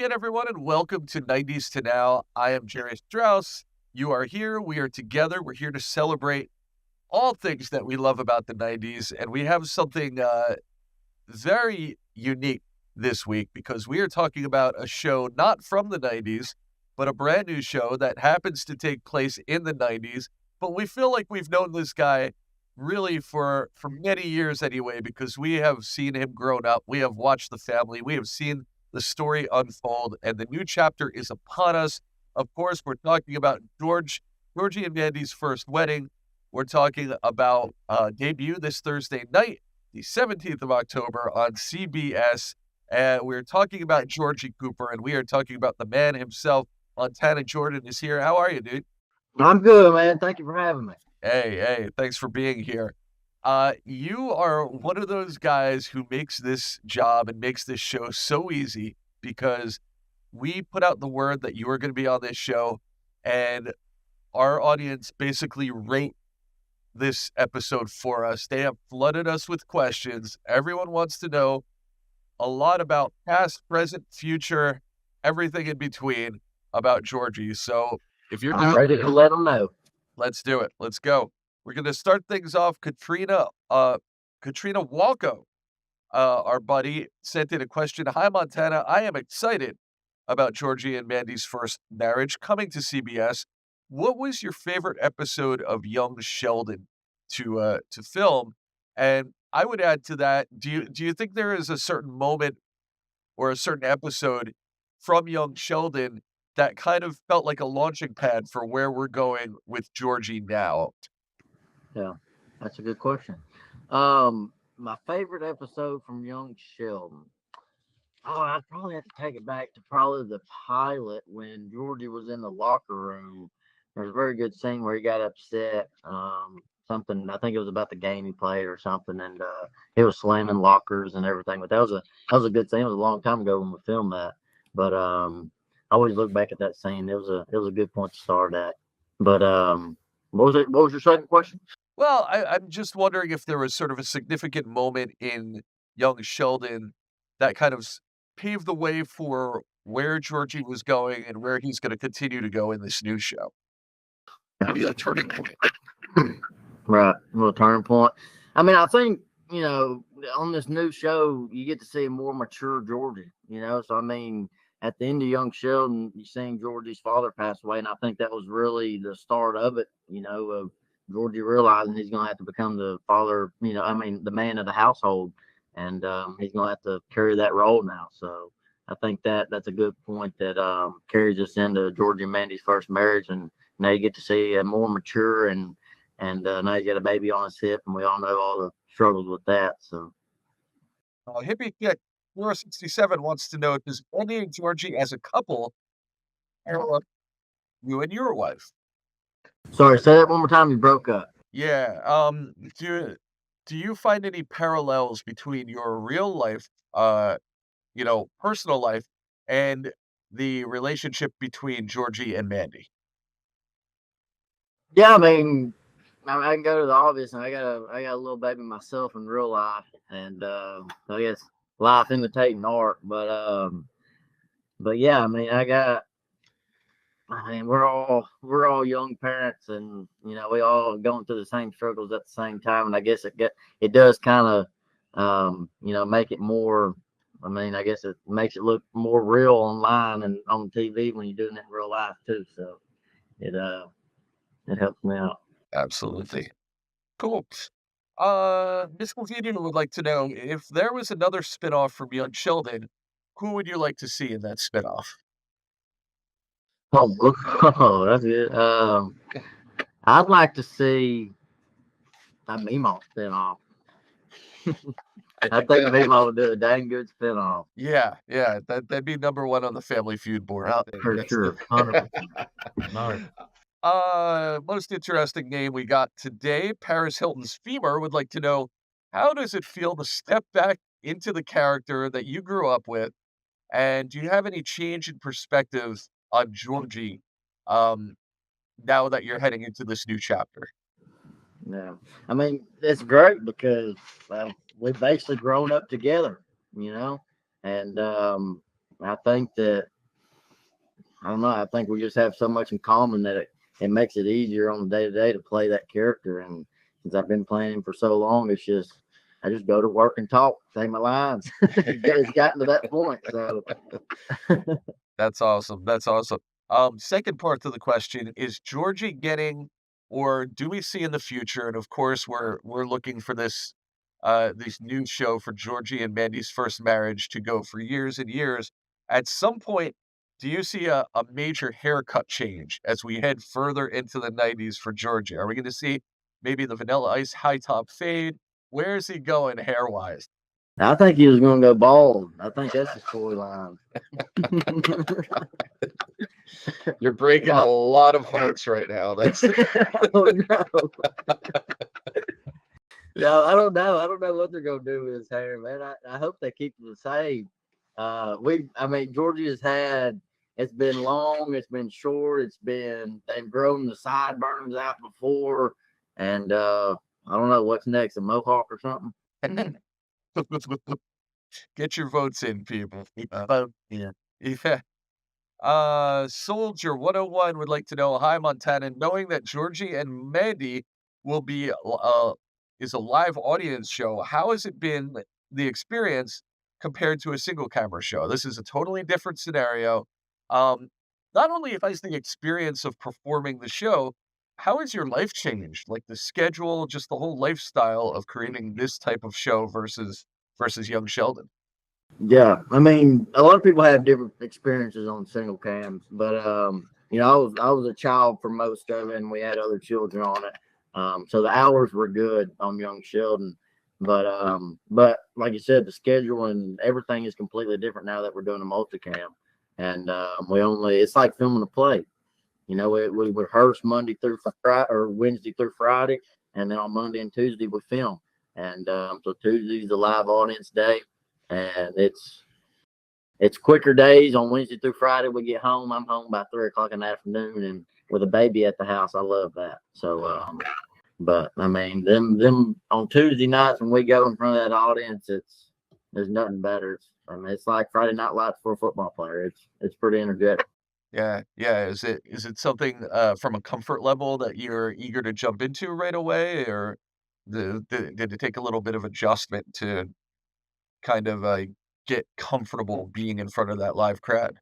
again, everyone, and welcome to 90s to Now. I am Jerry Strauss. You are here. We are together. We're here to celebrate all things that we love about the 90s. And we have something very unique this week because we are talking about a show not from the 90s, but a brand new show that happens to take place in the 90s. But we feel like we've known this guy really for many years anyway, because we have seen him grown up. We have watched the family. We have seen the story unfold, and the new chapter is upon us. Of course, we're talking about Georgie and Mandy's First Wedding. We're talking about debut this Thursday night, the 17th of October on CBS. And we're talking about Georgie Cooper, and we are talking about the man himself. Montana Jordan is here. How are you, dude? I'm good, man. Thank you for having me. Hey, thanks for being here. You are one of those guys who makes this job and makes this show so easy because we put out the word that you were going to be on this show, and our audience basically rate this episode for us. They have flooded us with questions. Everyone wants to know a lot about past, present, future, everything in between about Georgie. So if you're I'm ready to let them know. Let's do it. Let's go. We're going to start things off. Katrina Walko, our buddy, sent in a question. Hi, Montana. I am excited about Georgie and Mandy's first marriage coming to CBS. What was your favorite episode of Young Sheldon to film? And I would add to that, do you think there is a certain moment or a certain episode from Young Sheldon that kind of felt like a launching pad for where we're going with Georgie now? Yeah, that's a good question. My favorite episode from Young Sheldon. Oh, I'd probably have to take it back to probably the pilot when Georgie was in the locker room. There's a very good scene where he got upset. Something, I think it was about the game he played or something, and he was slamming lockers and everything. But that was a good scene. It was a long time ago when we filmed that. But I always look back at that scene. It was a good point to start at. But what was your second question? Well, I'm just wondering if there was sort of a significant moment in Young Sheldon that kind of paved the way for where Georgie was going and where he's going to continue to go in this new show. Maybe a turning point. Right, a little turning point. I mean, I think, on this new show, you get to see a more mature Georgie, So, I mean, at the end of Young Sheldon, you seen Georgie's father pass away, and I think that was really the start of it, of Georgie realizing he's going to have to become the father, the man of the household, and he's going to have to carry that role now. So I think that's a good point that carries us into Georgie and Mandy's first marriage, and now you get to see a more mature and now he's got a baby on his hip, and we all know all the struggles with that. So, Hippie Kick 467 wants to know, does Mandy and Georgie as a couple parallel you and your wife? Sorry, say that one more time. You broke up. Yeah. Do you find any parallels between your real life, personal life, and the relationship between Georgie and Mandy? Yeah, I mean, I can go to the obvious, and I got a little baby myself in real life, and I guess life imitating art. But yeah, I mean, we're all young parents, and we all going through the same struggles at the same time, and I guess it does kind of make it more. I mean, I guess it makes it look more real online and on TV when you're doing it in real life too. So it helps me out. Absolutely. Cool. Miss Convenient would like to know if there was another spinoff from Young Sheldon, who would you like to see in that spinoff? Oh, that's good. I'd like to see a Mimo spinoff. I think Mimo would do a dang good spinoff. Yeah, that'd be number one on the Family Feud board. For sure, 100%. Most interesting name we got today, Paris Hilton's femur, would like to know, how does it feel to step back into the character that you grew up with? And do you have any change in perspective on Georgie now that you're heading into this new chapter? Yeah, I mean, it's great because we've basically grown up together, and I think that I don't know. I think we just have so much in common that it makes it easier on the day to day to play that character. And since I've been playing him for so long, I just go to work and talk, say my lines. It's gotten to that point. So That's awesome. That's awesome. Second part to the question, is Georgie getting, or do we see in the future? And of course, we're looking for this new show for Georgie and Mandy's first marriage to go for years and years. At some point, do you see a major haircut change as we head further into the 90s for Georgie? Are we going to see maybe the Vanilla Ice high top fade? Where is he going hair wise? I think he was going to go bald. I think that's his storyline. You're breaking a lot of hearts right now. That's Oh, no. No, I don't know. I don't know what they're going to do with his hair, man. I hope they keep it the same. Georgie has had, it's been long, it's been short, they've grown the sideburns out before, and I don't know what's next, a mohawk or something. Get your votes in, people. Vote, yeah. Yeah. Soldier 101 would like to know, hi Montana, knowing that Georgie and Mandy will be is a live audience show, how has it been the experience compared to a single camera show? This is a totally different scenario. Not only has the experience of performing the show, how has your life changed? Like the schedule, just the whole lifestyle of creating this type of show versus young Sheldon. Yeah, I mean, a lot of people have different experiences on single cams, but I was a child for most of it, and we had other children on it, so the hours were good on Young Sheldon, but like you said, the schedule and everything is completely different now that we're doing a multicam, and it's like filming a play. We rehearse Monday through Friday or Wednesday through Friday, and then on Monday and Tuesday we film, and so Tuesday's the live audience day. And it's quicker days on Wednesday through Friday. We get home. I'm home by 3 o'clock in the afternoon, and with a baby at the house, I love that. So, but I mean, them on Tuesday nights when we go in front of that audience, there's nothing better. It's like Friday Night Lights for a football player. It's pretty energetic. Yeah, yeah. Is it something from a comfort level that you're eager to jump into right away, or did it take a little bit of adjustment to kind of get comfortable being in front of that live crowd?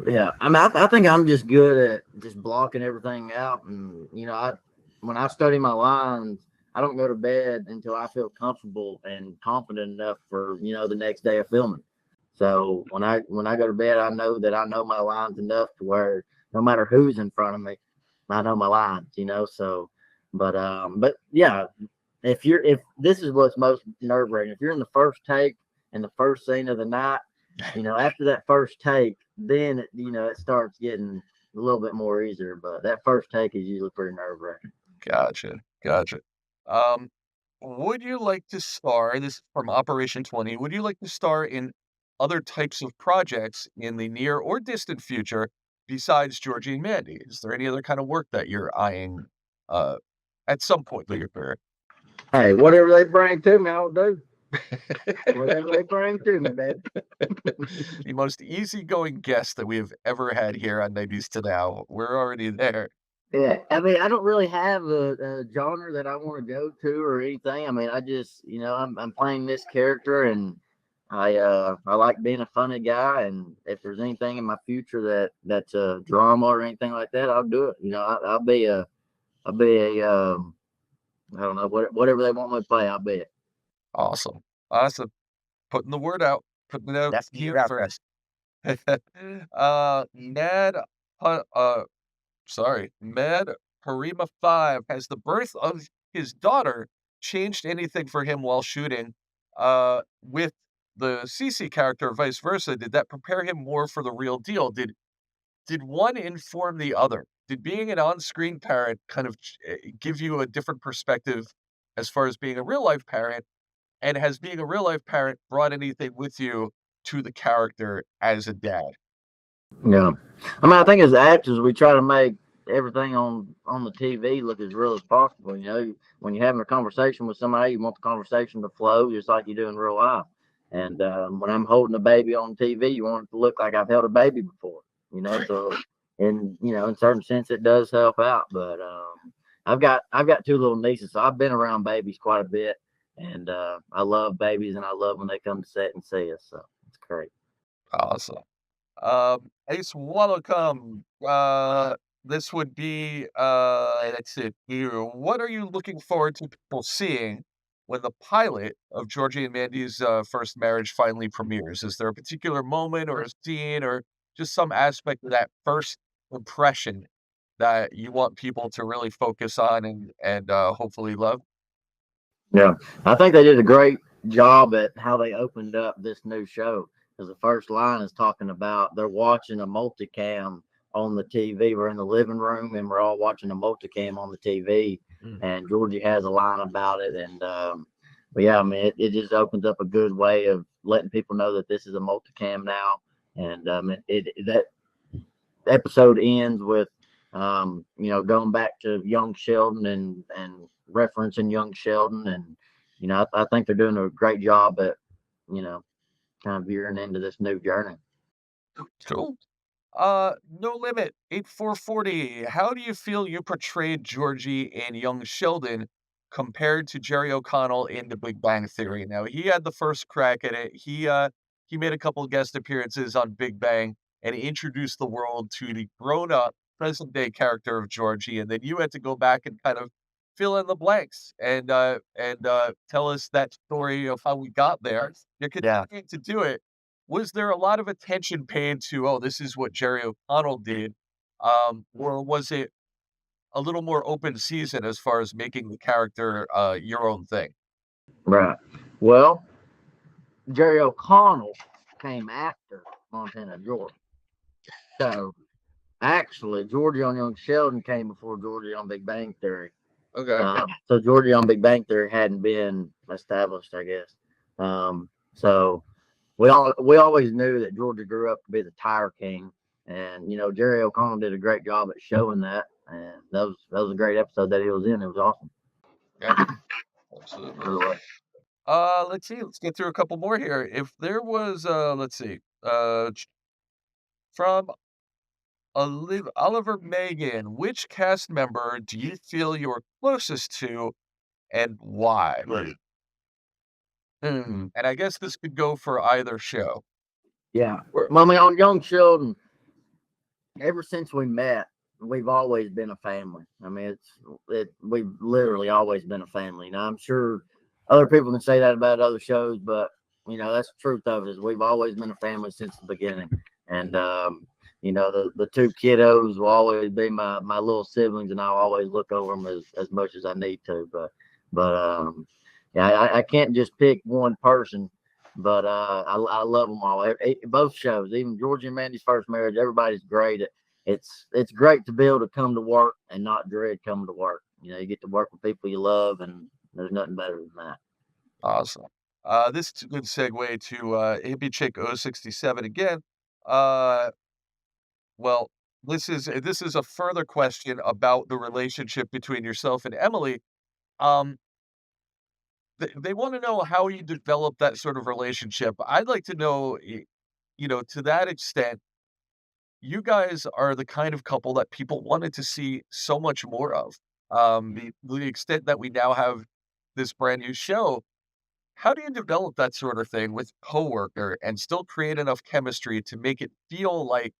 Yeah, I think I'm just good at just blocking everything out, and when I study my lines, I don't go to bed until I feel comfortable and confident enough for the next day of filming. So when I go to bed, I know that I know my lines enough to where no matter who's in front of me, I know my lines. So, but yeah, if this is what's most nerve wracking, if you're in the first take in the first scene of the night, after that first take, then it starts getting a little bit more easier. But that first take is usually pretty nerve wracking. Gotcha. Um, would you like to star, this is from Operation 20, would you like to star in other types of projects in the near or distant future besides Georgie and Mandy? Is there any other kind of work that you're eyeing uh, at some point in your career? Hey, whatever they bring to me, I'll do. Whatever they bring to me, man. The most easygoing guest that we have ever had here on 90s to Now. We're already there. Yeah, I mean, I don't really have a genre that I want to go to or anything. I mean, I just, I'm playing this character, and I like being a funny guy. And if there's anything in my future that's a drama or anything like that, I'll do it. I'll be a I don't know, whatever they want me to play, I'll be it. Awesome. Putting the word out, putting it out That's here first. Mad, Mad Harima 5, has the birth of his daughter changed anything for him while shooting? With the CC character, or vice versa, did that prepare him more for the real deal? Did one inform the other? Did being an on-screen parent kind of give you a different perspective as far as being a real-life parent? And has being a real-life parent brought anything with you to the character as a dad? Yeah, I mean, I think as actors, we try to make everything on the TV look as real as possible. When you're having a conversation with somebody, you want the conversation to flow just like you do in real life. And when I'm holding a baby on TV, you want it to look like I've held a baby before. So in certain sense it does help out. But I've got two little nieces, so I've been around babies quite a bit, and I love babies, and I love when they come to set and see us. So it's great. Awesome. Ace Wallacom, this would be, let's see here. What are you looking forward to people seeing when the pilot of Georgie and Mandy's first marriage finally premieres? Is there a particular moment or a scene or just some aspect of that first impression that you want people to really focus on and hopefully love? Yeah, I think they did a great job at how they opened up this new show. Because the first line is talking about they're watching a multicam on the TV. We're in the living room and we're all watching a multicam on the TV. Mm. And Georgie has a line about it. And but yeah, I mean, it just opens up a good way of letting people know that this is a multicam now. And that episode ends with going back to young Sheldon and referencing young Sheldon, and I think they're doing a great job at you know kind of veering into this new journey. Cool. No Limit, 8440. How do you feel you portrayed Georgie and young Sheldon compared to Jerry O'Connell in The Big Bang Theory? Now, he had the first crack at it. He made a couple of guest appearances on Big Bang and he introduced the world to the grown-up present day character of Georgie, and then you had to go back and kind of fill in the blanks and tell us that story of how we got there. You're Yeah, continuing to do it. Was there a lot of attention paid to, "Oh, this is what Jerry O'Connell did," or was it a little more open season as far as making the character, your own thing? right. Well, Jerry O'Connell came after Montana George, so actually Georgie on Young Sheldon came before Georgie on Big Bang Theory. Okay. So Georgie on Big Bang Theory hadn't been established, I guess. So we always knew that Georgia grew up to be the Tire King, and Jerry O'Connell did a great job at showing that, and that was a great episode that he was in. It was awesome. Yeah, absolutely. Let's see, let's get through a couple more here. If there was, let's see, from Oliver Megan, which cast member do you feel you're closest to and why? Right. And I guess this could go for either show. Yeah. Well, I mean, on Young Sheldon, ever since we met, we've always been a family. I mean, we've literally always been a family. Now, I'm sure other people can say that about other shows, but that's the truth of it. Is we've always been a family since the beginning, and the two kiddos will always be my little siblings, and I'll always look over them as much as I need to. But yeah, I can't just pick one person. But I love them all. Both shows, even Georgie and Mandy's first marriage, everybody's great. It's great to be able to come to work and not dread coming to work. You get to work with people you love, and there's nothing better than that. Awesome. This is a good segue to Hippie Chick 067 again. Uh, well, this is a further question about the relationship between yourself and Emily. Um, they want to know how you develop that sort of relationship. I'd like to know, to that extent, you guys are the kind of couple that people wanted to see so much more of. The extent that we now have this brand new show. How do you develop that sort of thing with a coworker and still create enough chemistry to make it feel like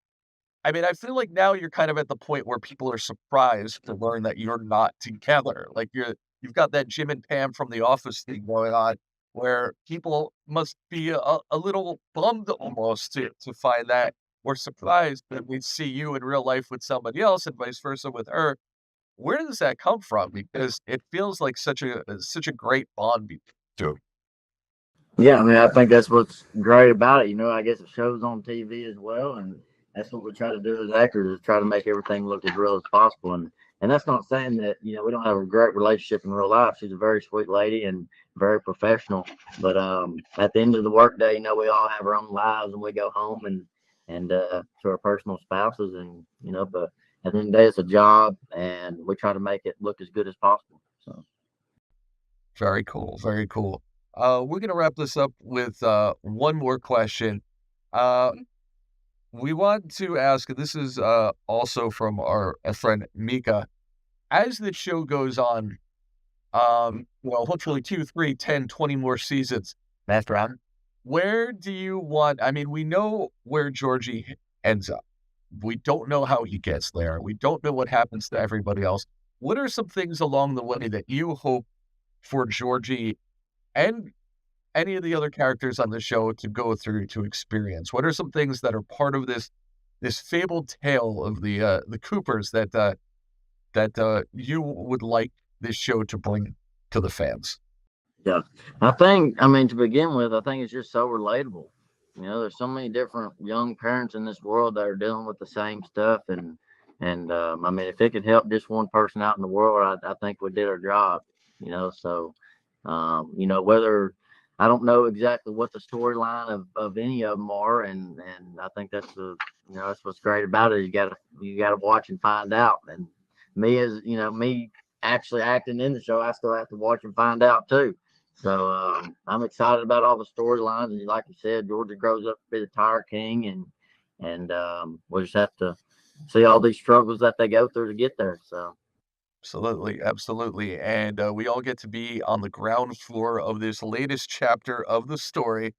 I mean, I feel like now you're kind of at the point where people are surprised to learn that you're not together. Like you've got that Jim and Pam from The Office thing going on where people must be a little bummed almost to find that or surprised that we see you in real life with somebody else and vice versa with her. Where does that come from? Because it feels like such a great bond between the two. Yeah, I mean, I think that's what's great about it. I guess it shows on TV as well, and that's what we try to do as actors is try to make everything look as real as possible. And that's not saying that we don't have a great relationship in real life. She's a very sweet lady and very professional. But at the end of the workday, we all have our own lives, and we go home and to our personal spouses, and but at the end of the day, it's a job, and we try to make it look as good as possible. So. Very cool. Very cool. We're gonna wrap this up with one more question. Uh, we want to ask, and this is also from our friend Mika, as the show goes on, well, hopefully 2, 3, 10, 20 more seasons, That's right. where do you want, I mean, we know where Georgie ends up. We don't know how he gets there. We don't know what happens to everybody else. What are some things along the way that you hope for Georgie and any of the other characters on the show to go through, to experience? What are some things that are part of this fabled tale of the Coopers that you would like this show to bring to the fans? Yeah. I mean, to begin with, I think it's just so relatable. There's so many different young parents in this world that are dealing with the same stuff. And I mean, if it could help just one person out in the world, I think we did our job, so, whether I don't know exactly what the storyline of any of them are. And I think that's what's great about it. You gotta watch and find out. And me actually acting in the show, I still have to watch and find out too. So I'm excited about all the storylines, and like you said, Georgia grows up to be the Tire King, and we'll just have to see all these struggles that they go through to get there. So Absolutely, absolutely. And we all get to be on the ground floor of this latest chapter of the story,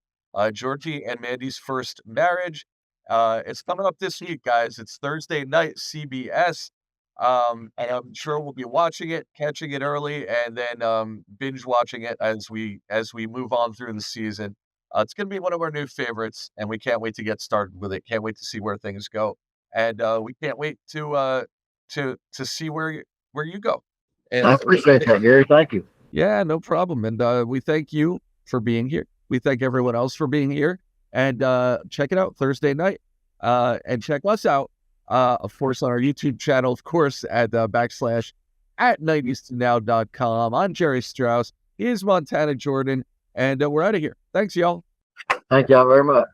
Georgie and Mandy's first marriage. It's coming up this week, guys. It's Thursday night, CBS. And I'm sure we'll be watching it, catching it early, and then binge watching it as we move on through the season. It's going to be one of our new favorites, and we can't wait to get started with it. Can't wait to see where things go, and we can't wait to see where you go. And I appreciate that, Gary. Thank you. yeah, no problem. And we thank you for being here. We thank everyone else for being here. And check it out Thursday night. And check us out, of course, on our YouTube channel, of course, at /90stonow.com. I'm Jerry Strauss. He is Montana Jordan. And we're out of here. Thanks, y'all. Thank y'all very much.